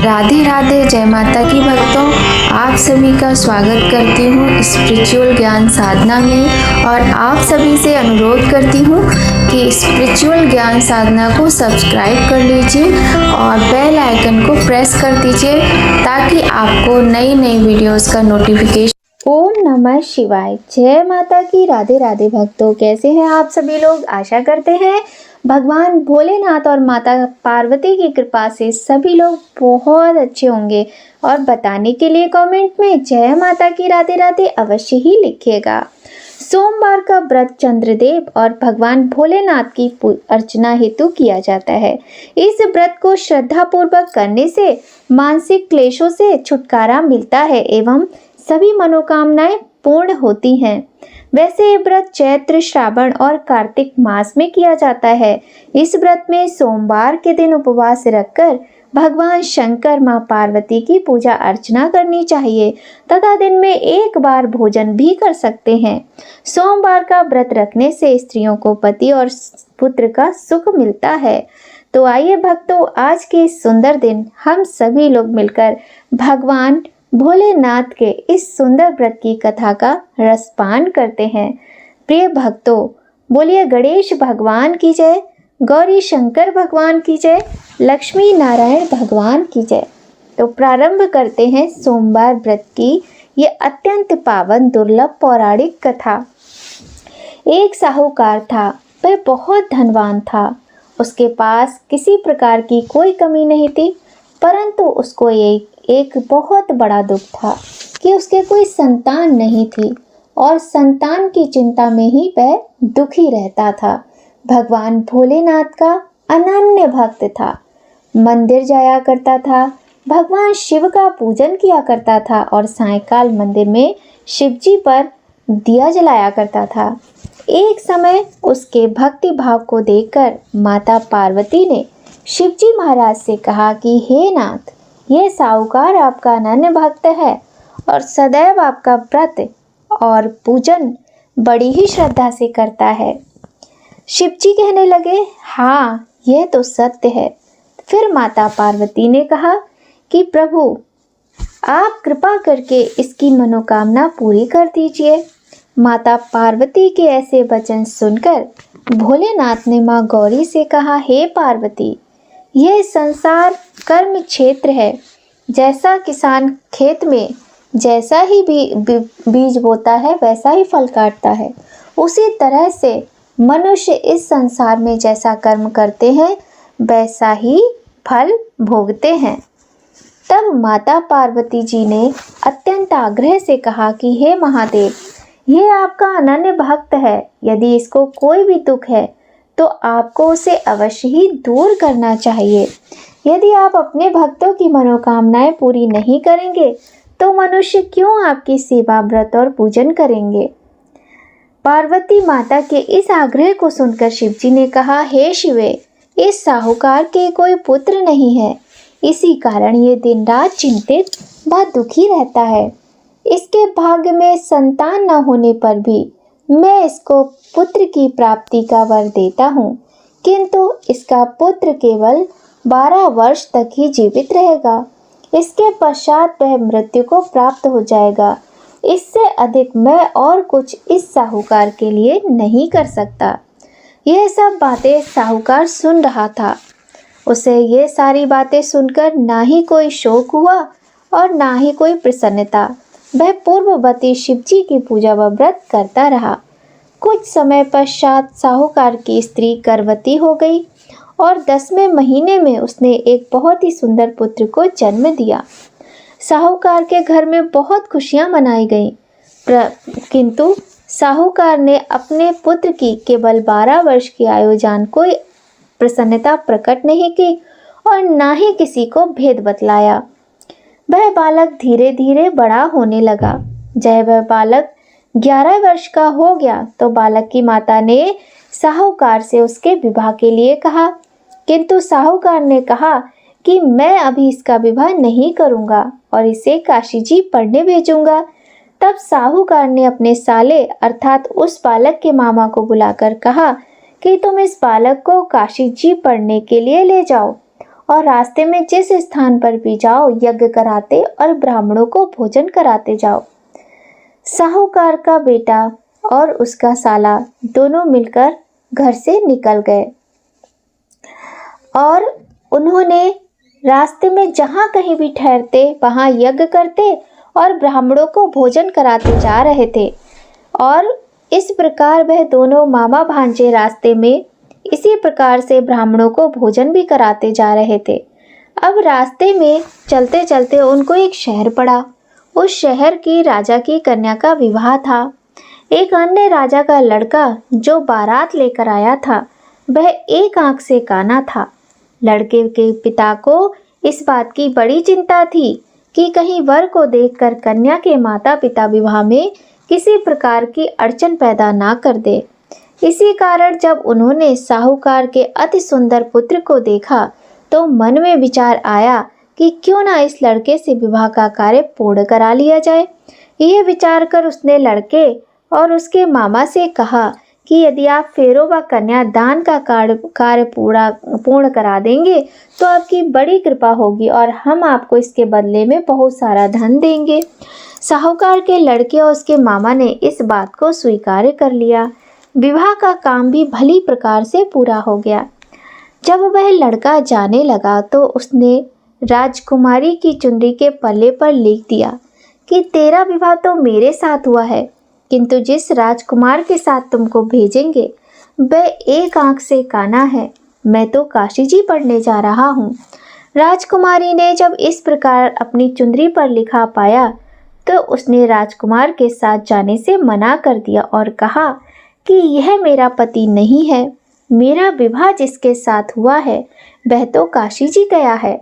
राधे राधे, जय माता की भक्तों। आप सभी का स्वागत करती हूँ स्पिरिचुअल ज्ञान साधना में और आप सभी से अनुरोध करती हूँ कि स्पिरिचुअल ज्ञान साधना को सब्सक्राइब कर लीजिए और बेल आइकन को प्रेस कर दीजिए ताकि आपको नई नई वीडियोस का नोटिफिकेशन। ओम नमः शिवाय। जय माता की। राधे राधे भक्तों, कैसे हैं आप सभी लोग। आशा करते हैं भगवान भोलेनाथ और माता पार्वती की कृपा से सभी लोग बहुत अच्छे होंगे और बताने के लिए कमेंट में जय माता की राधे राधे अवश्य ही लिखिएगा। सोमवार का व्रत चंद्रदेव और भगवान भोलेनाथ की अर्चना हेतु किया जाता है। इस व्रत को श्रद्धा पूर्वक करने से मानसिक क्लेशों से छुटकारा मिलता है एवं सभी मनोकामनाएं पूर्ण होती हैं। वैसे ये व्रत चैत्र, श्रावण और कार्तिक मास में किया जाता है। इस व्रत में सोमवार के दिन उपवास रखकर भगवान शंकर, मां पार्वती की पूजा अर्चना करनी चाहिए तथा दिन में एक बार भोजन भी कर सकते हैं। सोमवार का व्रत रखने से स्त्रियों को पति और पुत्र का सुख मिलता है। तो आइए भक्तों, आज के इस सुंदर दिन हम सभी लोग मिलकर भगवान भोलेनाथ के इस सुंदर व्रत की कथा का रसपान करते हैं। प्रिय भक्तों, बोलिए गणेश भगवान की जय, गौरी शंकर भगवान की जय, लक्ष्मी नारायण भगवान की जय। तो प्रारंभ करते हैं सोमवार व्रत की ये अत्यंत पावन दुर्लभ पौराणिक कथा। एक साहूकार था, वह बहुत धनवान था। उसके पास किसी प्रकार की कोई कमी नहीं थी, परंतु उसको एक बहुत बड़ा दुख था कि उसके कोई संतान नहीं थी और संतान की चिंता में ही वह दुखी रहता था। भगवान भोलेनाथ का अनन्य भक्त था, मंदिर जाया करता था, भगवान शिव का पूजन किया करता था और सायंकाल मंदिर में शिवजी पर दिया जलाया करता था। एक समय उसके भक्ति भाव को देखकर माता पार्वती ने शिवजी महाराज से कहा कि हे नाथ, ये साहूकार आपका अनन्य भक्त है और सदैव आपका व्रत और पूजन बड़ी ही श्रद्धा से करता है। शिवजी कहने लगे, हाँ यह तो सत्य है। फिर माता पार्वती ने कहा कि प्रभु, आप कृपा करके इसकी मनोकामना पूरी कर दीजिए। माता पार्वती के ऐसे वचन सुनकर भोलेनाथ ने माँ गौरी से कहा, हे पार्वती, यह संसार कर्म क्षेत्र है। जैसा किसान खेत में जैसा ही बीज बोता है वैसा ही फल काटता है, उसी तरह से मनुष्य इस संसार में जैसा कर्म करते हैं वैसा ही फल भोगते हैं। तब माता पार्वती जी ने अत्यंत आग्रह से कहा कि हे महादेव, यह आपका अनन्य भक्त है, यदि इसको कोई भी दुख है तो आपको उसे अवश्य ही दूर करना चाहिए। यदि आप अपने भक्तों की मनोकामनाएं पूरी नहीं करेंगे तो मनुष्य क्यों आपकी सेवा, व्रत और पूजन करेंगे। पार्वती माता के इस आग्रह को सुनकर शिवजी ने कहा, हे शिवे, इस साहूकार के कोई पुत्र नहीं है, इसी कारण ये दिन रात चिंतित व दुखी रहता है। इसके भाग्य में संतान न होने पर भी मैं इसको पुत्र की प्राप्ति का वर देता हूँ, किंतु इसका पुत्र केवल 12 वर्ष तक ही जीवित रहेगा। इसके पश्चात वह मृत्यु को प्राप्त हो जाएगा। इससे अधिक मैं और कुछ इस साहूकार के लिए नहीं कर सकता। यह सब बातें साहूकार सुन रहा था। उसे ये सारी बातें सुनकर ना ही कोई शोक हुआ और ना ही कोई प्रसन्नता। वह पूर्ववती शिवजी की पूजा व व्रत करता रहा। कुछ समय पश्चात साहूकार की स्त्री गर्भवती हो गई और 10वें महीने में उसने एक बहुत ही सुंदर पुत्र को जन्म दिया। साहूकार के घर में बहुत खुशियां मनाई गईं, किंतु साहूकार ने अपने पुत्र की केवल 12 वर्ष की आयु जान कोई प्रसन्नता प्रकट नहीं की और ना ही किसी को भेद बतलाया। वह बालक धीरे धीरे बड़ा होने लगा। जब वह बालक 11 वर्ष का हो गया तो बालक की माता ने साहूकार से उसके विवाह के लिए कहा, किंतु साहूकार ने कहा कि मैं अभी इसका विवाह नहीं करूंगा और इसे काशी जी पढ़ने भेजूंगा। तब साहूकार ने अपने साले अर्थात उस बालक के मामा को बुलाकर कहा कि तुम इस बालक को काशी जी पढ़ने के लिए ले जाओ और रास्ते में जिस स्थान पर भी जाओ यज्ञ कराते और ब्राह्मणों को भोजन कराते जाओ। साहूकार का बेटा और उसका साला दोनों मिलकर घर से निकल गए और उन्होंने रास्ते में जहाँ कहीं भी ठहरते वहाँ यज्ञ करते और ब्राह्मणों को भोजन कराते जा रहे थे। और इस प्रकार वह दोनों मामा भांजे रास्ते में इसी प्रकार से ब्राह्मणों को भोजन भी कराते जा रहे थे। अब रास्ते में चलते चलते उनको एक शहर पड़ा। उस शहर की राजा की कन्या का विवाह था। एक अन्य राजा का लड़का जो बारात लेकर आया था वह एक आंख से काना था। लड़के के पिता को इस बात की बड़ी चिंता थी कि कहीं वर को देखकर कन्या के माता पिता विवाह में किसी प्रकार की अड़चन पैदा ना कर दे। इसी कारण जब उन्होंने साहूकार के अति सुंदर पुत्र को देखा तो मन में विचार आया कि क्यों ना इस लड़के से विवाह का कार्य पूर्ण करा लिया जाए। यह विचार कर उसने लड़के और उसके मामा से कहा कि यदि आप फेरों व कन्या दान का कार्य पूर्ण करा देंगे तो आपकी बड़ी कृपा होगी और हम आपको इसके बदले में बहुत सारा धन देंगे। साहूकार के लड़के और उसके मामा ने इस बात को स्वीकार कर लिया। विवाह का काम भी भली प्रकार से पूरा हो गया। जब वह लड़का जाने लगा तो उसने राजकुमारी की चुनरी के पल्ले पर लिख दिया कि तेरा विवाह तो मेरे साथ हुआ है, किंतु जिस राजकुमार के साथ तुमको भेजेंगे वह एक आंख से काना है। मैं तो काशी जी पढ़ने जा रहा हूँ। राजकुमारी ने जब इस प्रकार अपनी चुनरी पर लिखा पाया तो उसने राजकुमार के साथ जाने से मना कर दिया और कहा कि यह मेरा पति नहीं है। मेरा विवाह जिसके साथ हुआ है वह तो काशी जी गया है।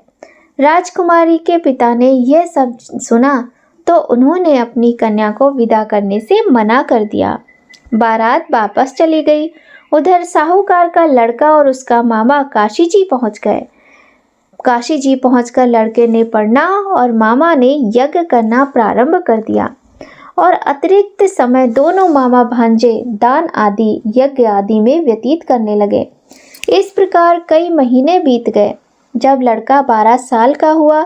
राजकुमारी के पिता ने यह सब सुना तो उन्होंने अपनी कन्या को विदा करने से मना कर दिया। बारात वापस चली गई। उधर साहूकार का लड़का और उसका मामा काशी जी पहुंच गए। काशी जी पहुंचकर लड़के ने पढ़ना और मामा ने यज्ञ करना प्रारंभ कर दिया और अतिरिक्त समय दोनों मामा भांजे दान आदि यज्ञ आदि में व्यतीत करने लगे। इस प्रकार कई महीने बीत गए। जब लड़का 12 साल का हुआ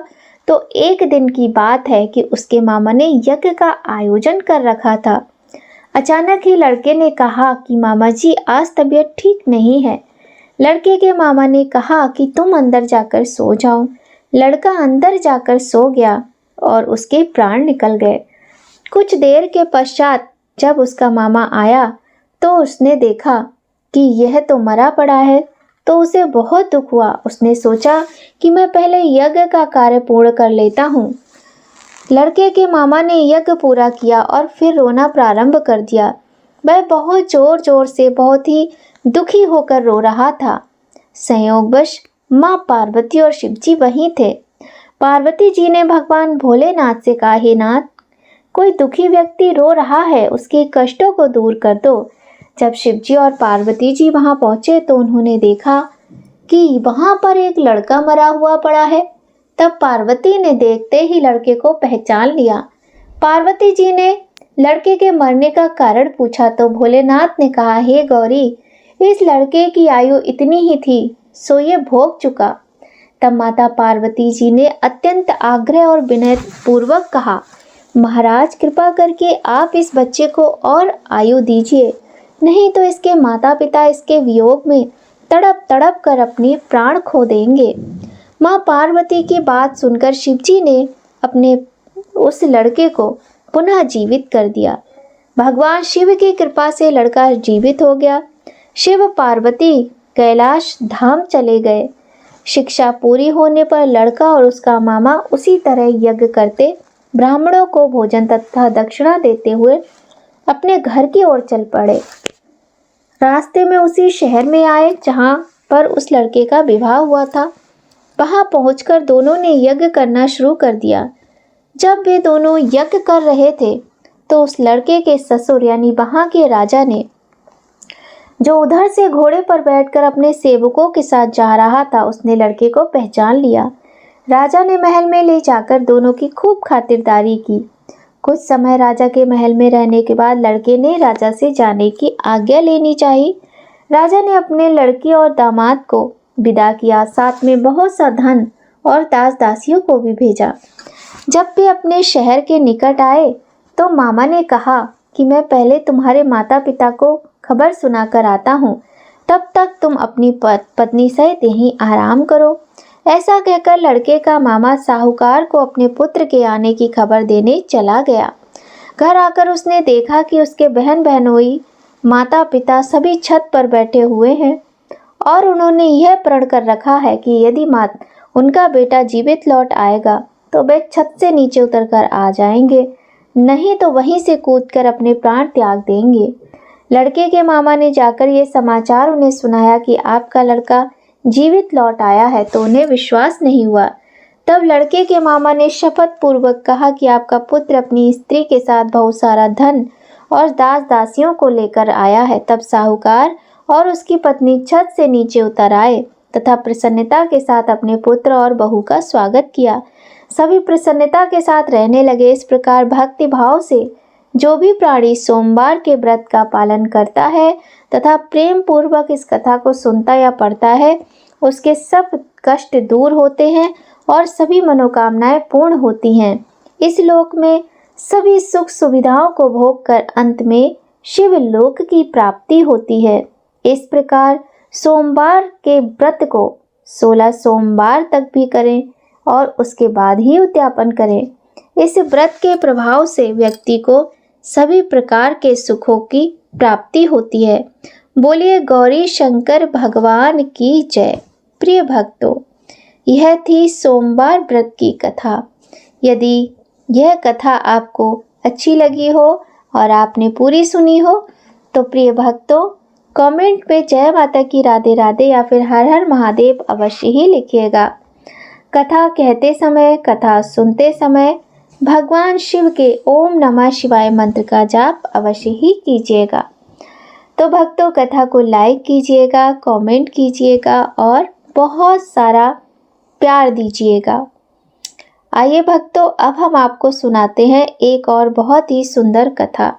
तो एक दिन की बात है कि उसके मामा ने यज्ञ का आयोजन कर रखा था। अचानक ही लड़के ने कहा कि मामा जी आज तबीयत ठीक नहीं है। लड़के के मामा ने कहा कि तुम अंदर जाकर सो जाओ। लड़का अंदर जाकर सो गया और उसके प्राण निकल गए। कुछ देर के पश्चात जब उसका मामा आया तो उसने देखा कि यह तो मरा पड़ा है, तो उसे बहुत दुख हुआ। उसने सोचा कि मैं पहले यज्ञ का कार्य पूर्ण कर लेता हूँ। लड़के के मामा ने यज्ञ पूरा किया और फिर रोना प्रारंभ कर दिया। वह बहुत जोर जोर से बहुत ही दुखी होकर रो रहा था। संयोगवश माँ पार्वती और शिवजी वहीं थे। पार्वती जी ने भगवान भोलेनाथ से कहा, हे नाथ, कोई दुखी व्यक्ति रो रहा है, उसके कष्टों को दूर कर दो। जब शिवजी और पार्वती जी वहां पहुंचे तो उन्होंने देखा कि वहां पर एक लड़का मरा हुआ पड़ा है। तब पार्वती ने देखते ही लड़के को पहचान लिया। पार्वती जी ने लड़के के मरने का कारण पूछा तो भोलेनाथ ने कहा, हे गौरी, इस लड़के की आयु इतनी ही थी, सो ये भोग चुका। तब माता पार्वती जी ने अत्यंत आग्रह और विनय पूर्वक कहा, महाराज कृपा करके आप इस बच्चे को और आयु दीजिए, नहीं तो इसके माता पिता इसके वियोग में तड़प तड़प कर अपने प्राण खो देंगे। माँ पार्वती की बात सुनकर शिवजी ने अपने उस लड़के को पुनः जीवित कर दिया। भगवान शिव की कृपा से लड़का जीवित हो गया। शिव पार्वती कैलाश धाम चले गए। शिक्षा पूरी होने पर लड़का और उसका मामा उसी तरह यज्ञ करते, ब्राह्मणों को भोजन तथा दक्षिणा देते हुए अपने घर की ओर चल पड़े। रास्ते में उसी शहर में आए जहां पर उस लड़के का विवाह हुआ था। वहां पहुंचकर दोनों ने यज्ञ करना शुरू कर दिया। जब वे दोनों यज्ञ कर रहे थे तो उस लड़के के ससुर यानी वहां के राजा ने, जो उधर से घोड़े पर बैठकर अपने सेवकों के साथ जा रहा था, उसने लड़के को पहचान लिया। राजा ने महल में ले जाकर दोनों की खूब खातिरदारी की। कुछ समय राजा के महल में रहने के बाद लड़के ने राजा से जाने की आज्ञा लेनी चाहिए। राजा ने अपने लड़की और दामाद को विदा किया, साथ में बहुत सा धन और दास दासियों को भी भेजा। जब वे अपने शहर के निकट आए तो मामा ने कहा कि मैं पहले तुम्हारे माता पिता को खबर सुनाकर आता हूँ, तब तक तुम अपनी पत्नी सहित यहीं आराम करो। ऐसा कहकर लड़के का मामा साहूकार को अपने पुत्र के आने की खबर देने चला गया। घर आकर उसने देखा कि उसके बहन बहनोई, माता पिता सभी छत पर बैठे हुए हैं और उन्होंने यह प्रण कर रखा है कि यदि उनका बेटा जीवित लौट आएगा तो वे छत से नीचे उतरकर आ जाएंगे, नहीं तो वहीं से कूदकर अपने प्राण त्याग देंगे। लड़के के मामा ने जाकर ये समाचार उन्हें सुनाया कि आपका लड़का जीवित लौट आया है, तो उन्हें विश्वास नहीं हुआ। तब लड़के के मामा ने शपथ पूर्वक कहा कि आपका पुत्र अपनी स्त्री के साथ बहुत सारा धन और दास दासियों को लेकर आया है। तब साहूकार और उसकी पत्नी छत से नीचे उतर आए तथा प्रसन्नता के साथ अपने पुत्र और बहू का स्वागत किया। सभी प्रसन्नता के साथ रहने लगे। इस प्रकार भक्ति भाव से जो भी प्राणी सोमवार के व्रत का पालन करता है तथा प्रेम पूर्वक इस कथा को सुनता या पढ़ता है, उसके सब कष्ट दूर होते हैं और सभी मनोकामनाएं पूर्ण होती हैं। इस लोक में सभी सुख सुविधाओं को भोग कर अंत में शिव लोक की प्राप्ति होती है। इस प्रकार सोमवार के व्रत को 16 सोमवार तक भी करें और उसके बाद ही उद्यापन करें। इस व्रत के प्रभाव से व्यक्ति को सभी प्रकार के सुखों की प्राप्ति होती है। बोलिए गौरी शंकर भगवान की जय। प्रिय भक्तों, यह थी सोमवार व्रत की कथा। यदि यह कथा आपको अच्छी लगी हो और आपने पूरी सुनी हो तो प्रिय भक्तों, कमेंट पे जय माता की राधे राधे या फिर हर हर महादेव अवश्य ही लिखिएगा। कथा कहते समय, कथा सुनते समय भगवान शिव के ओम नमः शिवाय मंत्र का जाप अवश्य ही कीजिएगा। तो भक्तों, कथा को लाइक कीजिएगा, कमेंट कीजिएगा और बहुत सारा प्यार दीजिएगा। आइए भक्तों, अब हम आपको सुनाते हैं एक और बहुत ही सुंदर कथा,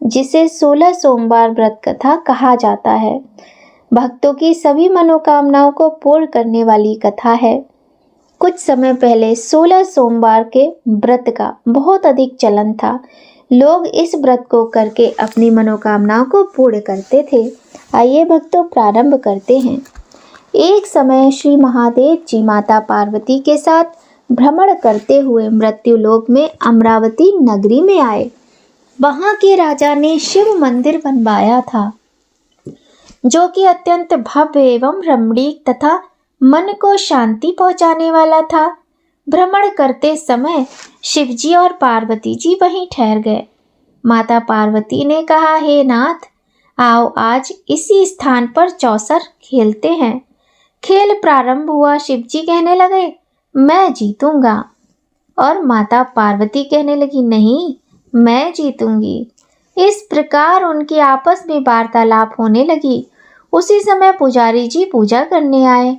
जिसे 16 सोमवार व्रत कथा कहा जाता है। भक्तों की सभी मनोकामनाओं को पूर्ण करने वाली कथा है। कुछ समय पहले 16 सोमवार के व्रत का बहुत अधिक चलन था। लोग इस व्रत को करके अपनी मनोकामनाओं को पूर्ण करते थे। आइए भक्तों, प्रारंभ करते हैं। एक समय श्री महादेव जी माता पार्वती के साथ भ्रमण करते हुए मृत्युलोक में अमरावती नगरी में आए। वहां के राजा ने शिव मंदिर बनवाया था, जो कि अत्यंत भव्य एवं रमणीक तथा मन को शांति पहुंचाने वाला था। भ्रमण करते समय शिवजी और पार्वती जी वहीं ठहर गए। माता पार्वती ने कहा, हे नाथ, आओ आज इसी स्थान पर चौसर खेलते हैं। खेल प्रारंभ हुआ। शिवजी कहने लगे, मैं जीतूंगा, और माता पार्वती कहने लगी, नहीं, मैं जीतूंगी। इस प्रकार उनकी आपस में वार्तालाप होने लगी। उसी समय पुजारी जी पूजा करने आए।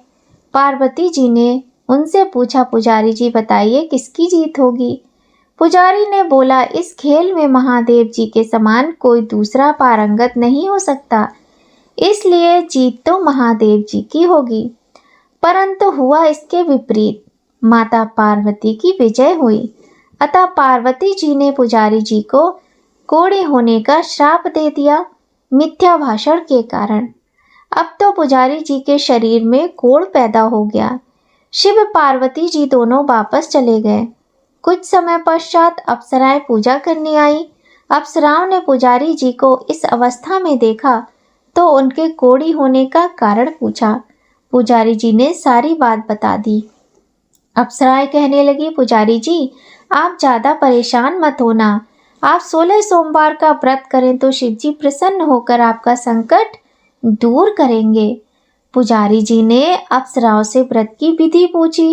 पार्वती जी ने उनसे पूछा, पुजारी जी बताइए किसकी जीत होगी? पुजारी ने बोला, इस खेल में महादेव जी के समान कोई दूसरा पारंगत नहीं हो सकता, इसलिए जीत तो महादेव जी की होगी। परंतु हुआ इसके विपरीत, माता पार्वती की विजय हुई। अतः पार्वती जी ने पुजारी जी को कोढ़े होने का श्राप दे दिया, मिथ्या भाषण के कारण। अब तो पुजारी जी के शरीर में कोढ़ पैदा हो गया। शिव पार्वती जी दोनों वापस चले गए। कुछ समय पश्चात अप्सराएं पूजा करने आई। अप्सराओं ने पुजारी जी को इस अवस्था में देखा तो उनके कोढ़ी होने का कारण पूछा। पुजारी जी ने सारी बात बता दी। अप्सराएं कहने लगी, पुजारी जी आप ज़्यादा परेशान मत होना। आप 16 सोमवार का व्रत करें तो शिवजी प्रसन्न होकर आपका संकट दूर करेंगे। पुजारी जी ने अप्सराओं से व्रत की विधि पूछी।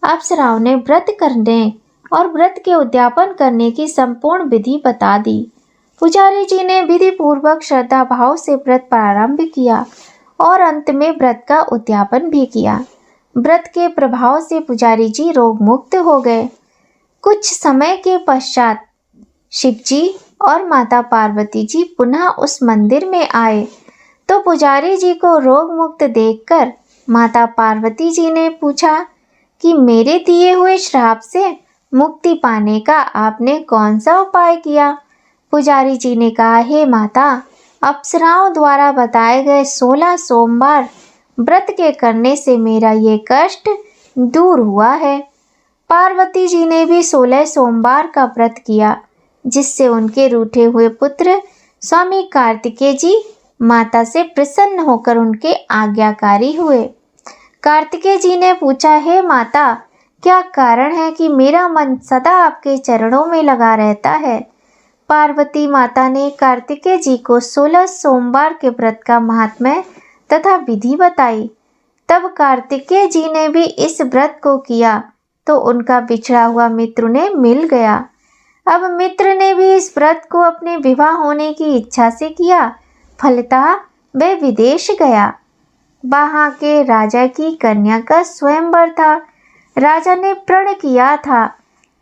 अप्सराओं ने व्रत करने और व्रत के उद्यापन करने की संपूर्ण विधि बता दी। पुजारी जी ने विधि पूर्वक श्रद्धा भाव से व्रत प्रारंभ किया और अंत में व्रत का उद्यापन भी किया। व्रत के प्रभाव से पुजारी जी रोग मुक्त हो गए। कुछ समय के पश्चात शिवजी और माता पार्वती जी पुनः उस मंदिर में आए तो पुजारी जी को रोग मुक्त देखकर माता पार्वती जी ने पूछा कि मेरे दिए हुए श्राप से मुक्ति पाने का आपने कौन सा उपाय किया? पुजारी जी ने कहा, हे माता, अप्सराओं द्वारा बताए गए 16 सोमवार व्रत के करने से मेरा ये कष्ट दूर हुआ है। पार्वती जी ने भी 16 सोमवार का व्रत किया, जिससे उनके रूठे हुए पुत्र स्वामी कार्तिकेय जी माता से प्रसन्न होकर उनके आज्ञाकारी हुए। कार्तिकेय जी ने पूछा, हे माता, क्या कारण है कि मेरा मन सदा आपके चरणों में लगा रहता है? पार्वती माता ने कार्तिकेय जी को 16 सोमवार के व्रत का महात्म्य तथा विधि बताई। तब कार्तिकेय जी ने भी इस व्रत को किया तो उनका बिछड़ा हुआ मित्र ने मिल गया। अब मित्र ने भी इस व्रत को अपने विवाह होने की इच्छा से किया। फलतः वह विदेश गया। वहाँ के राजा की कन्या का स्वयंवर था। राजा ने प्रण किया था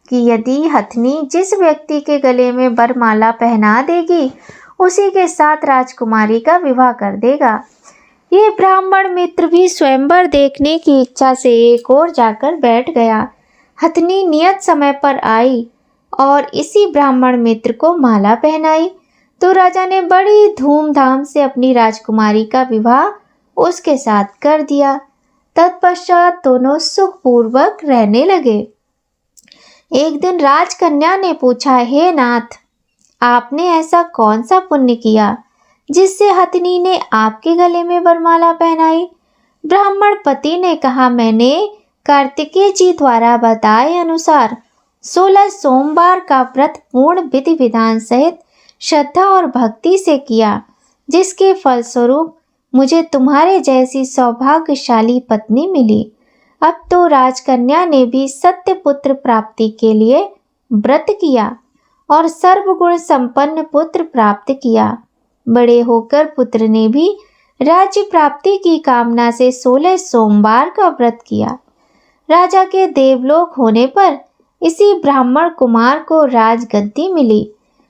कि यदि हथनी जिस व्यक्ति के गले में वरमाला पहना देगी, उसी के साथ राजकुमारी का विवाह कर देगा। ये ब्राह्मण मित्र भी स्वयंवर देखने की इच्छा से एक ओर जाकर बैठ गया। हथनी नियत समय पर आई और इसी ब्राह्मण मित्र को माला पहनाई तो राजा ने बड़ी धूमधाम से अपनी राजकुमारी का विवाह उसके साथ कर दिया। तत्पश्चात दोनों सुखपूर्वक रहने लगे। एक दिन राजकन्या ने पूछा, हे नाथ, आपने ऐसा कौन सा पुण्य किया जिससे हथनी ने आपके गले में वरमाला पहनाई? ब्राह्मण पति ने कहा, मैंने कार्तिकेय जी द्वारा बताए अनुसार 16 सोमवार का व्रत पूर्ण विधि विधान सहित श्रद्धा और भक्ति से किया, जिसके फलस्वरूप मुझे तुम्हारे जैसी सौभाग्यशाली पत्नी मिली। अब तो राजकन्या ने भी सत्य पुत्र प्राप्ति के लिए व्रत किया और सर्वगुण संपन्न पुत्र प्राप्त किया। बड़े होकर पुत्र ने भी राज्य प्राप्ति की कामना से 16 सोमवार का व्रत किया। राजा के देवलोक होने पर इसी ब्राह्मण कुमार को राजगद्दी मिली।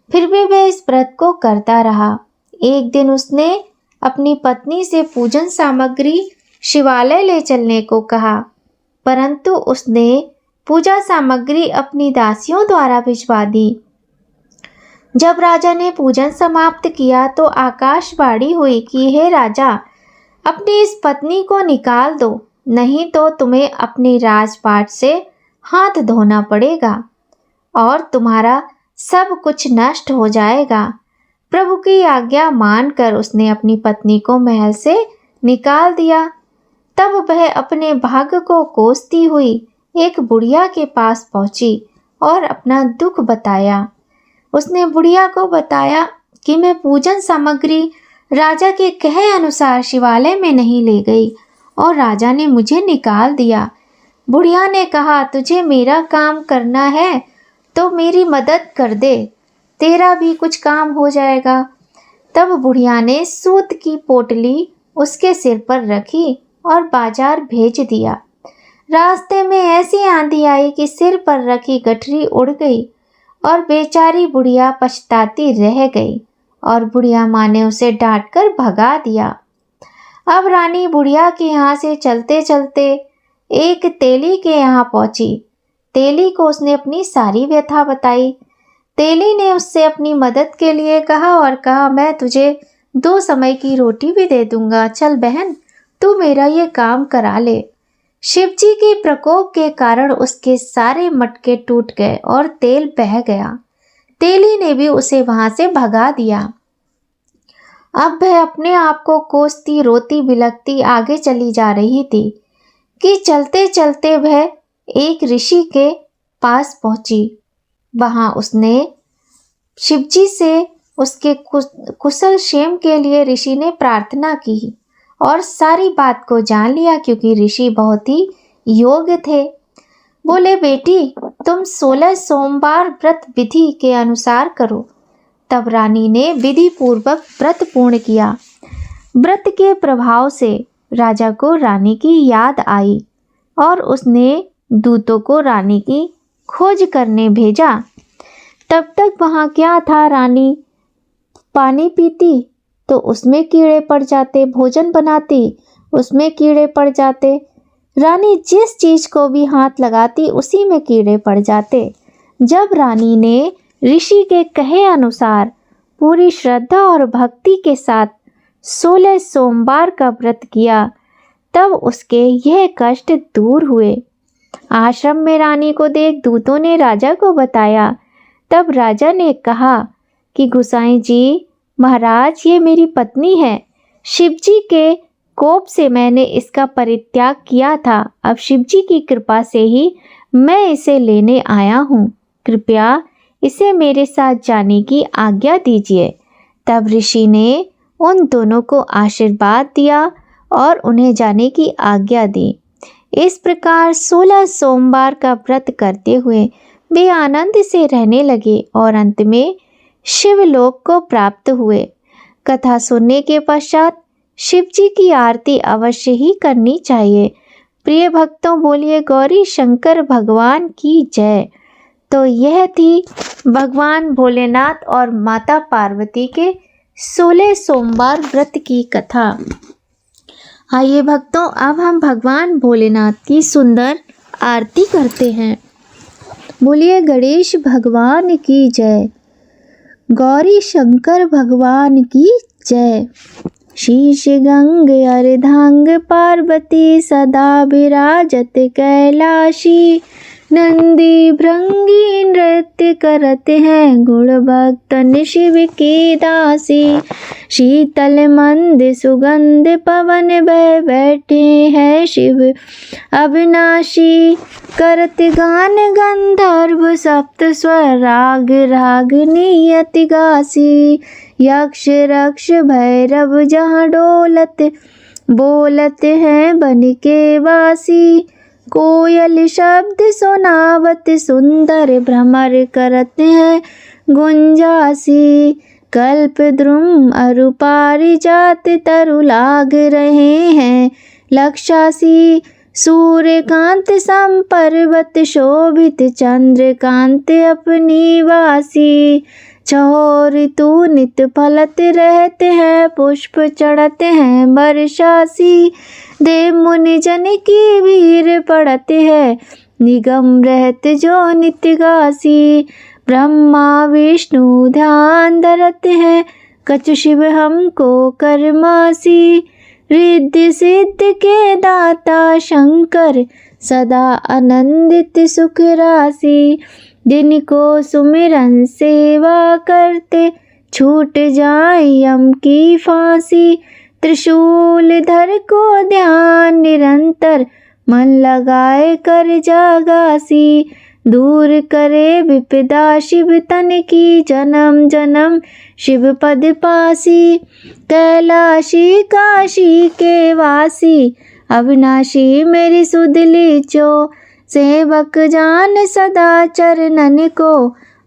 फिर भी वह इस व्रत को करता रहा। एक दिन उसने अपनी पत्नी से पूजन सामग्री शिवालय ले चलने को कहा, परंतु उसने पूजा सामग्री अपनी दासियों द्वारा भिजवा दी। जब राजा ने पूजन समाप्त किया तो आकाशवाणी हुई कि हे राजा, अपनी इस पत्नी को निकाल दो, नहीं तो तुम्हें अपने राजपाट से हाथ धोना पड़ेगा और तुम्हारा सब कुछ नष्ट हो जाएगा। प्रभु की आज्ञा मानकर उसने अपनी पत्नी को महल से निकाल दिया। तब वह अपने भाग्य को कोसती हुई एक बुढ़िया के पास पहुंची और अपना दुख बताया। उसने बुढ़िया को बताया कि मैं पूजन सामग्री राजा के कहे अनुसार शिवालय में नहीं ले गई और राजा ने मुझे निकाल दिया। बुढ़िया ने कहा, तुझे मेरा काम करना है तो मेरी मदद कर दे, तेरा भी कुछ काम हो जाएगा। तब बुढ़िया ने सूत की पोटली उसके सिर पर रखी और बाजार भेज दिया। रास्ते में ऐसी आंधी आई कि सिर पर रखी गठरी उड़ गई और बेचारी बुढ़िया पछताती रह गई और बुढ़िया माँ ने उसे डांटकर भगा दिया। अब रानी बुढ़िया के यहाँ से चलते चलते एक तेली के यहाँ पहुंची। तेली को उसने अपनी सारी व्यथा बताई। तेली ने उससे अपनी मदद के लिए कहा और कहा, मैं तुझे 2 समय की रोटी भी दे दूंगा, चल बहन तू मेरा ये काम करा ले। शिवजी के प्रकोप के कारण उसके सारे मटके टूट गए और तेल बह गया। तेली ने भी उसे वहां से भगा दिया। अब वह अपने आप को कोसती रोती बिलखती आगे चली जा रही थी कि चलते चलते वह एक ऋषि के पास पहुंची। वहां उसने शिवजी से उसके कुशल क्षेम के लिए ऋषि ने प्रार्थना की और सारी बात को जान लिया, क्योंकि ऋषि बहुत ही योग्य थे। बोले, बेटी तुम 16 सोमवार व्रत विधि के अनुसार करो। तब रानी ने विधि पूर्वक व्रत पूर्ण किया। व्रत के प्रभाव से राजा को रानी की याद आई और उसने दूतों को रानी की खोज करने भेजा। तब तक वहाँ क्या था, रानी पानी पीती तो उसमें कीड़े पड़ जाते, भोजन बनाती उसमें कीड़े पड़ जाते। रानी जिस चीज को भी हाथ लगाती उसी में कीड़े पड़ जाते। जब रानी ने ऋषि के कहे अनुसार पूरी श्रद्धा और भक्ति के साथ 16 सोमवार का व्रत किया, तब उसके यह कष्ट दूर हुए। आश्रम में रानी को देख दूतों ने राजा को बताया। तब राजा ने कहा कि गोसाई जी महाराज, ये मेरी पत्नी है। शिवजी के कोप से मैंने इसका परित्याग किया था। अब शिवजी की कृपा से ही मैं इसे लेने आया हूँ। कृपया इसे मेरे साथ जाने की आज्ञा दीजिए। तब ऋषि ने उन दोनों को आशीर्वाद दिया और उन्हें जाने की आज्ञा दी। इस प्रकार 16 सोमवार का व्रत करते हुए वे आनंद से रहने लगे और अंत में शिवलोक को प्राप्त हुए। कथा सुनने के पश्चात शिव जी की आरती अवश्य ही करनी चाहिए। प्रिय भक्तों, बोलिए गौरी शंकर भगवान की जय। तो यह थी भगवान भोलेनाथ और माता पार्वती के 16 सोमवार व्रत की कथा। आइए भक्तों, अब हम भगवान भोलेनाथ की सुंदर आरती करते हैं। बोलिए गणेश भगवान की जय, गौरी शंकर भगवान की जय। शीश गंग अर्धांग पार्वती सदा विराजत कैलाशी, नंदी भृंगी नृत्य करते हैं गुण भक्तन शिव की दासी। शीतल मंद सुगंध पवन बह बैठे हैं शिव अविनाशी, करत गान गंधर्व सप्त स्वर राग रागनी गासी। यक्ष रक्ष भैरव जहाँ डोलत बोलत हैं बन के वासी, कोयल शब्द सुनावत सुंदर भ्रमर करते हैं गुंजासी। कल्प द्रुम अरु पारिजात तरु लाग रहे हैं लक्षासी, सूर्यकांत सम पर्वत शोभित चंद्रकांत अपनी वासी। छहो ऋतु नित फलत रहते हैं पुष्प चढ़ते हैं वर्षासी, देव मुनि जन की भीड़ पड़ते हैं निगम रहते जो नित्य गासी। ब्रह्मा विष्णु ध्यान धरते हैं कछु शिव हमको करमासी, रिद्धि सिद्ध के दाता शंकर सदा आनंदित सुख राशि। जिनको सुमिरन सेवा करते छूट जाए यम की फांसी, त्रिशूल धर को ध्यान निरंतर मन लगाए कर जागासी। दूर करे विपदा शिव तन की जन्म जन्म शिव पद पासी। कैलाशी काशी के वासी अविनाशी मेरी सुध लीचो, सेवक जान सदा चरणन को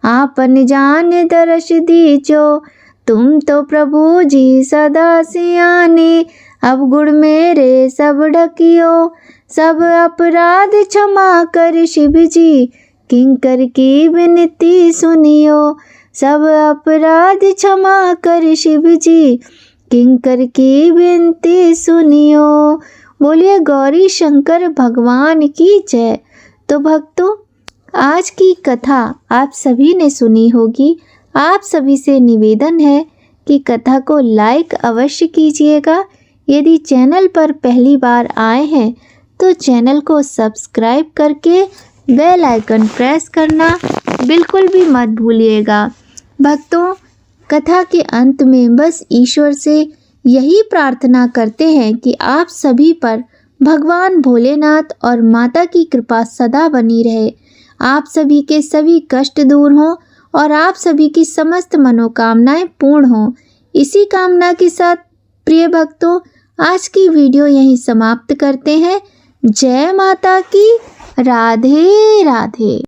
आपन जान दर्श दीजो। तुम तो प्रभु जी सदा सियाने, अब गुण मेरे सब ढकियो। सब अपराध क्षमा कर शिव जी, किंकर की विनती सुनियो। सब अपराध क्षमा कर शिव जी, किंकर की विनती सुनियो। बोलिए गौरी शंकर भगवान की जय। तो भक्तों, आज की कथा आप सभी ने सुनी होगी। आप सभी से निवेदन है कि कथा को लाइक अवश्य कीजिएगा। यदि चैनल पर पहली बार आए हैं तो चैनल को सब्सक्राइब करके बेल आइकन प्रेस करना बिल्कुल भी मत भूलिएगा। भक्तों, कथा के अंत में बस ईश्वर से यही प्रार्थना करते हैं कि आप सभी पर भगवान भोलेनाथ और माता की कृपा सदा बनी रहे। आप सभी के सभी कष्ट दूर हों और आप सभी की समस्त मनोकामनाएं पूर्ण हों। इसी कामना के साथ प्रिय भक्तों, आज की वीडियो यहीं समाप्त करते हैं। जय माता की। राधे राधे।